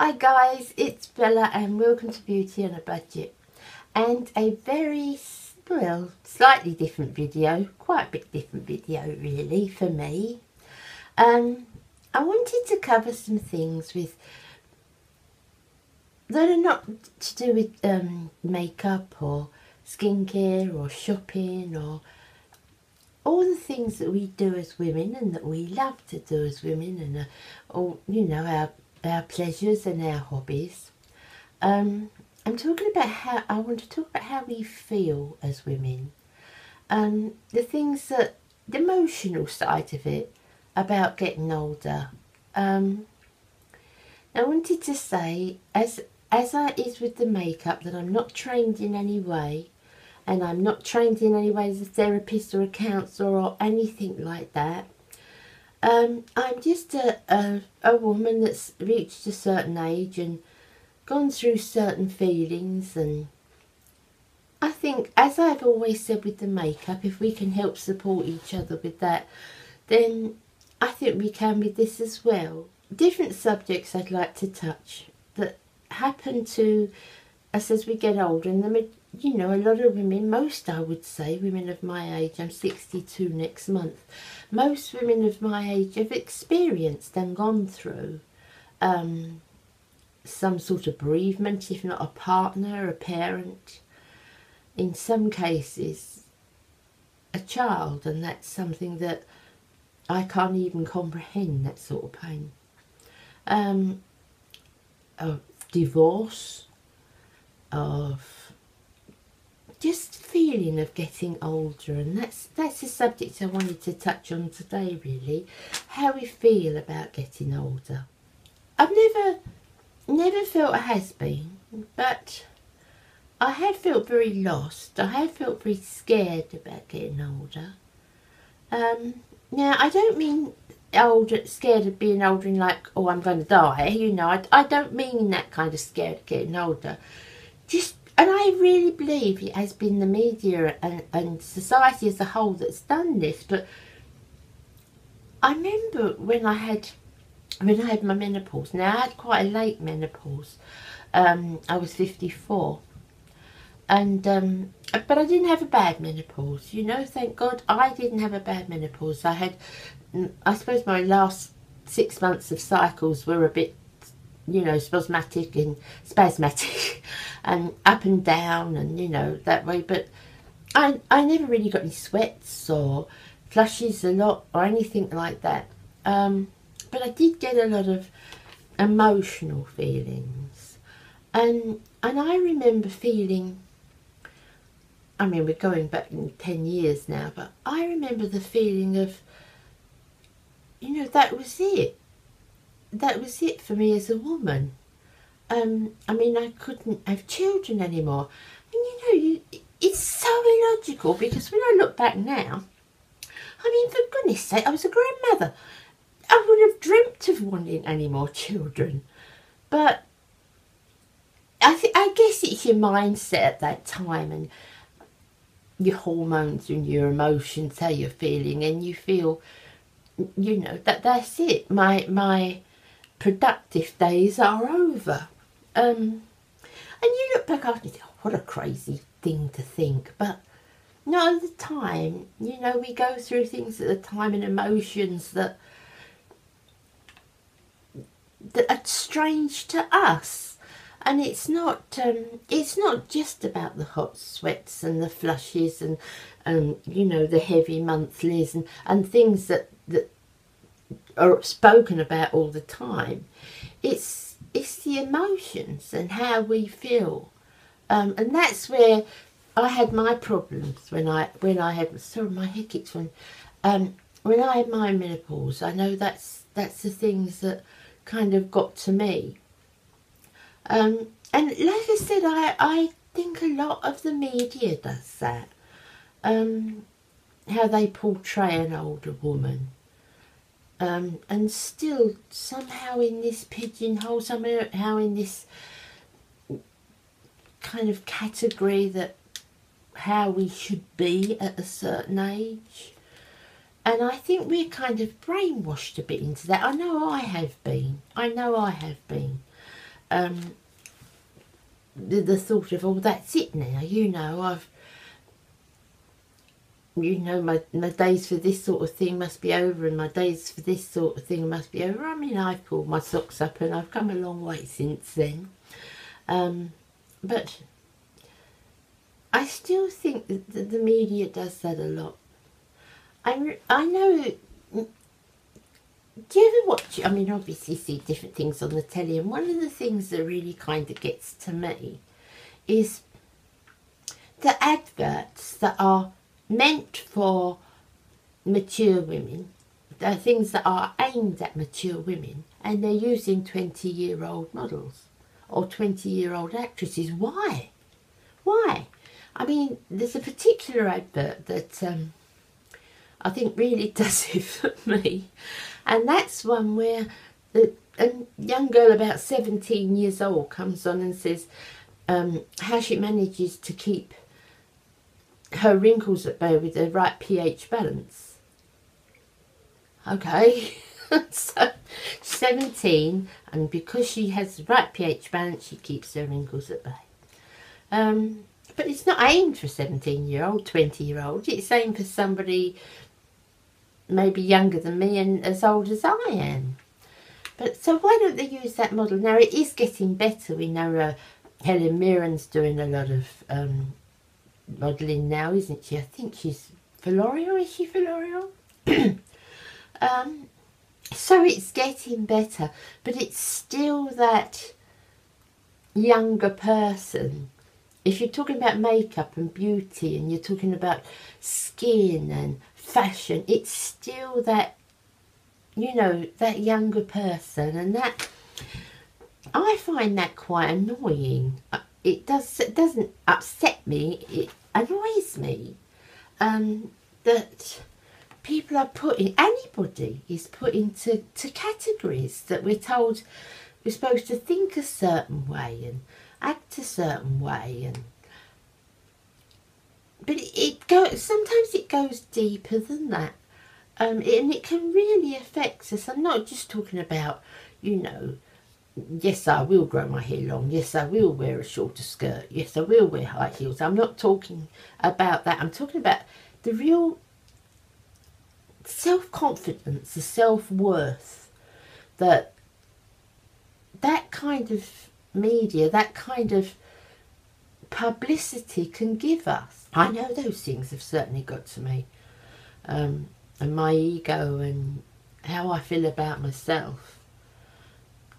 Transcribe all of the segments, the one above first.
Hi guys, it's Bella and welcome to Beauty on a Budget, and a very, well, slightly different video, quite a bit different video really for me. I wanted to cover some things that are not to do with makeup or skincare or shopping or all the things that we do as women and that we love to do as women, and all, you know, our pleasures and our hobbies. I'm talking about how I want to talk about how we feel as women, the things that the emotional side of it about getting older. I wanted to say, as I is with the makeup, that I'm not trained in any way, and I'm not trained in any way as a therapist or a counsellor or anything like that. I'm just a woman that's reached a certain age and gone through certain feelings, and I think, as I've always said with the makeup, if we can help support each other with that, then I think we can with this as well. Different subjects I'd like to touch that happen to us as we get older, and you know, a lot of women, most I would say, women of my age, I'm 62 next month, most women of my age have experienced and gone through some sort of bereavement, if not a partner, a parent, in some cases a child, and that's something that I can't even comprehend, that sort of pain. Of divorce, of just feeling of getting older, and that's the subject I wanted to touch on today, really. How we feel about getting older. I've never felt a has-been, but I have felt very lost. I have felt very scared about getting older. Now, I don't mean scared of being older in like, oh, I'm going to die, you know. I don't mean that kind of scared of getting older. And I really believe it has been the media and society as a whole that's done this. But I remember when I had my menopause. Now, I had quite a late menopause. I was 54. And but I didn't have a bad menopause, you know, thank God. I didn't have a bad menopause. I suppose my last 6 months of cycles were a bit, you know, spasmatic and up and down, and, you know, that way. But I never really got any sweats or flushes a lot or anything like that. But I did get a lot of emotional feelings, and I remember feeling, I mean, we're going back 10 years now, but I remember the feeling of, you know, that was it. That was it for me as a woman. I mean, I couldn't have children anymore. And, you know, it's so illogical, because when I look back now, I mean, for goodness sake, I was a grandmother. I would have dreamt of wanting any more children. But I guess it's your mindset at that time, and your hormones and your emotions, how you're feeling, and you feel, you know, that's it. My productive days are over. And you look back after and think, oh, what a crazy thing to think. But not at the time, you know, we go through things at the time and emotions that are strange to us. And it's not just about the hot sweats and the flushes and you know, the heavy monthlies and things that are spoken about all the time. It's the emotions and how we feel, and that's where I had my problems when I had, sorry, my head kicked when I had my menopause. I know that's the things that kind of got to me. And like I said, I think a lot of the media does that. How they portray an older woman. And still somehow in this pigeonhole, somehow in this kind of category that how we should be at a certain age. And I think we're kind of brainwashed a bit into that. I know I have been. the thought of, oh, that's it now, you know, my days for this sort of thing must be over, and my days for this sort of thing must be over. I mean, I've pulled my socks up and I've come a long way since then. But I still think that the media does that a lot. I know, do you ever watch, I mean, obviously you see different things on the telly, and one of the things that really kind of gets to me is the adverts that are meant for mature women, the things that are aimed at mature women, and they're using 20-year-old models or 20-year-old actresses. Why? Why? I mean, there's a particular advert that I think really does it for me, and that's one where a young girl about 17 years old comes on and says how she manages to keep her wrinkles at bay with the right pH balance. Okay, so 17, and because she has the right pH balance, she keeps her wrinkles at bay. But it's not aimed for 17-year-old, 20-year-old. It's aimed for somebody maybe younger than me and as old as I am. But so why don't they use that model? Now, it is getting better. We know Helen Mirren's doing a lot of modelling now, isn't she? I think she's for L'Oreal. Is she for L'Oreal? So it's getting better, but it's still that younger person. If you're talking about makeup and beauty, and you're talking about skin and fashion, it's still that, you know, that younger person, and that, I find that quite annoying. It doesn't upset me, it annoys me that people are anybody is put into categories that we're told we're supposed to think a certain way and act a certain way, but sometimes it goes deeper than that, and it can really affect us. I'm not just talking about, you know, yes, I will grow my hair long. Yes, I will wear a shorter skirt. Yes, I will wear high heels. I'm not talking about that. I'm talking about the real self-confidence, the self-worth that kind of media, that kind of publicity can give us. I know those things have certainly got to me. And my ego and how I feel about myself.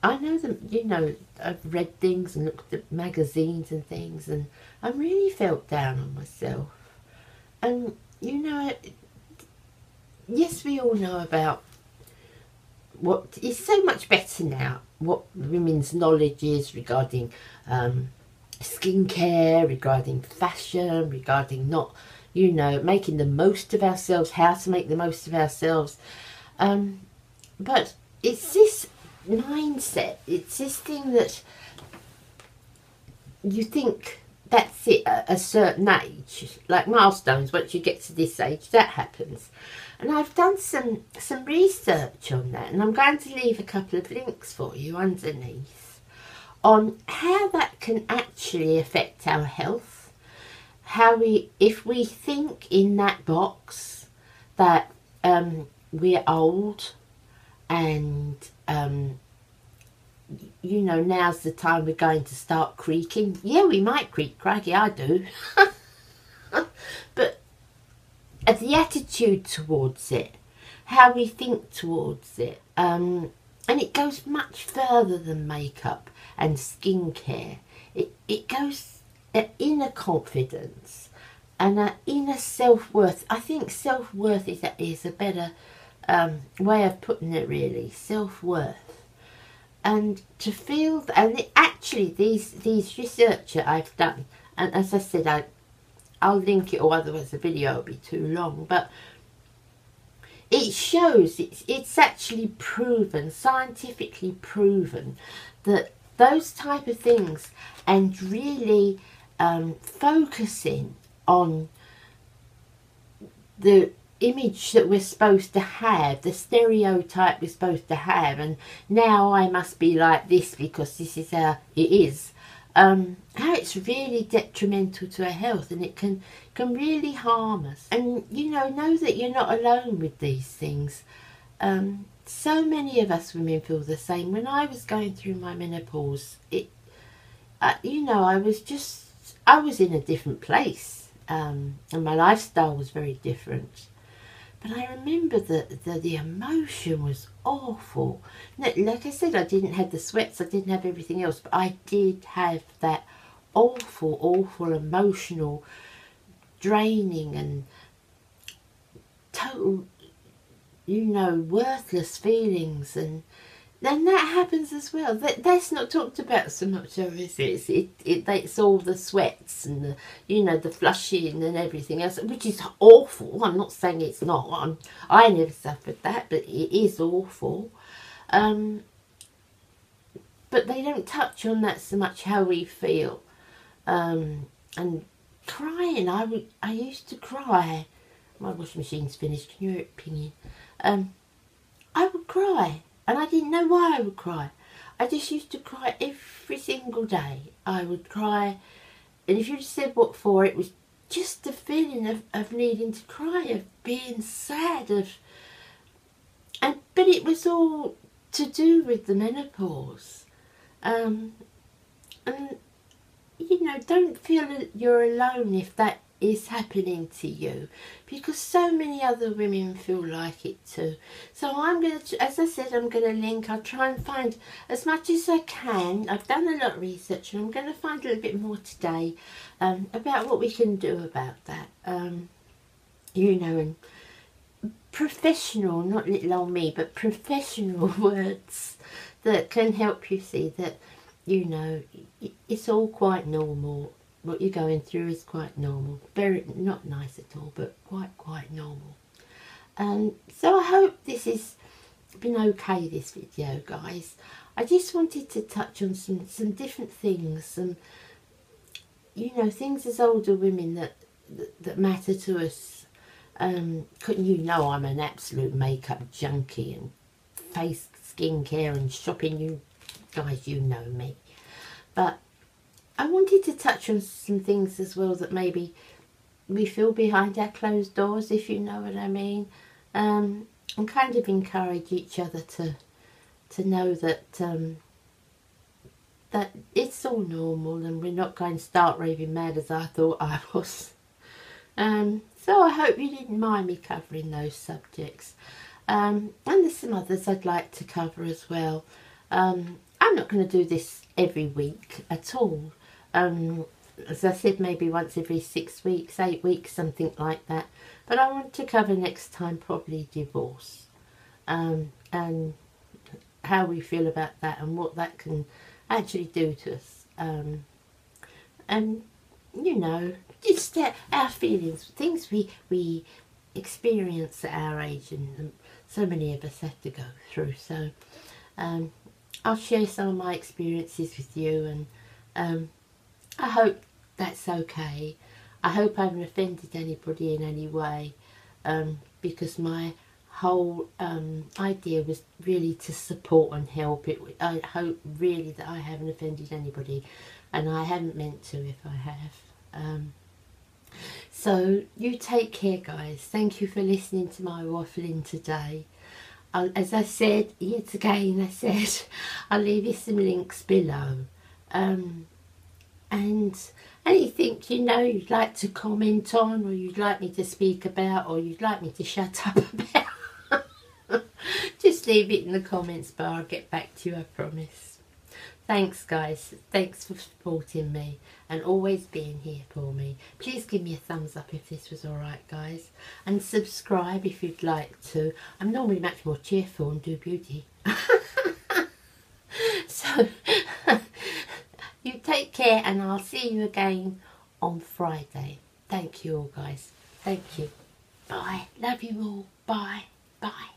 I know them, you know, I've read things and looked at magazines and things, and I really felt down on myself. And, you know, yes, we all know about what is so much better now, what women's knowledge is regarding skincare, regarding fashion, regarding not, you know, making the most of ourselves, how to make the most of ourselves. But it's this mindset, it's this thing that you think that's it at a certain age, like milestones. Once you get to this age, that happens. And I've done some research on that, and I'm going to leave a couple of links for you underneath on how that can actually affect our health. How if we think in that box that we're old and you know, now's the time we're going to start creaking. Yeah, we might creak, crikey, I do. But the attitude towards it, how we think towards it, and it goes much further than makeup and skincare. It goes inner confidence and inner self-worth. I think self-worth is a better way of putting it, really. Self-worth. And to feel, and actually these research that I've done, and as I said, I'll link it, or otherwise the video will be too long, but it shows, it's actually proven, scientifically proven, that those type of things, and really focusing on the image that we're supposed to have, the stereotype we're supposed to have, and now I must be like this because this is how it is. How it's really detrimental to our health, and it can really harm us. And you know that you're not alone with these things. So many of us women feel the same. When I was going through my menopause, you know, I was in a different place, and my lifestyle was very different. But I remember that the emotion was awful. Like I said, I didn't have the sweats, I didn't have everything else, but I did have that awful, awful emotional draining and total, you know, worthless feelings. And then that happens as well. That's not talked about so much, though, is it? It's all the sweats and the, you know, the flushing and everything else, which is awful. I'm not saying it's not. I never suffered that, but it is awful. But they don't touch on that so much, how we feel. And crying, I used to cry. My washing machine's finished. Can you hear it pinging? I would cry. And I didn't know why I would cry. I just used to cry every single day. I would cry. And if you'd said what for, it was just the feeling of needing to cry, of being sad, but it was all to do with the menopause. And, you know, don't feel that you're alone if that is happening to you, because so many other women feel like it too. So I'm going to, as I said, I'm going to link. I'll try and find as much as I can. I've done a lot of research, and I'm going to find a little bit more today about what we can do about that. You know, and professional, not little old me, but professional words that can help you see that, you know, it's all quite normal. What you're going through is quite normal. Very not nice at all, but quite normal. So I hope this has been okay, this video, guys. I just wanted to touch on some different things, some, you know, things as older women that matter to us. You know, I'm an absolute makeup junkie and face skincare and shopping. You guys, you know me, but I wanted to touch on some things as well that maybe we feel behind our closed doors, if you know what I mean, and kind of encourage each other to know that that it's all normal, and we're not going to start raving mad as I thought I was. So I hope you didn't mind me covering those subjects, and there's some others I'd like to cover as well. I'm not going to do this every week at all. As I said, maybe once every 6 weeks, 8 weeks, something like that. But I want to cover next time probably divorce, and how we feel about that and what that can actually do to us. And you know, just our feelings, things we experience at our age, and so many of us have to go through. So I'll share some of my experiences with you, and I hope that's okay. I hope I haven't offended anybody in any way, because my whole idea was really to support and help. I hope really that I haven't offended anybody, and I haven't meant to if I have. So you take care, guys. Thank you for listening to my waffling today. As I said, yet again I said, I'll leave you some links below. And anything, you know, you'd like to comment on, or you'd like me to speak about, or you'd like me to shut up about, just leave it in the comments bar. I'll get back to you, I promise. Thanks, guys. Thanks for supporting me and always being here for me. Please give me a thumbs up if this was alright, guys, and subscribe if you'd like to. I'm normally much more cheerful and do beauty. So you take care, and I'll see you again on Friday. Thank you all, guys. Thank you. Bye. Love you all. Bye. Bye.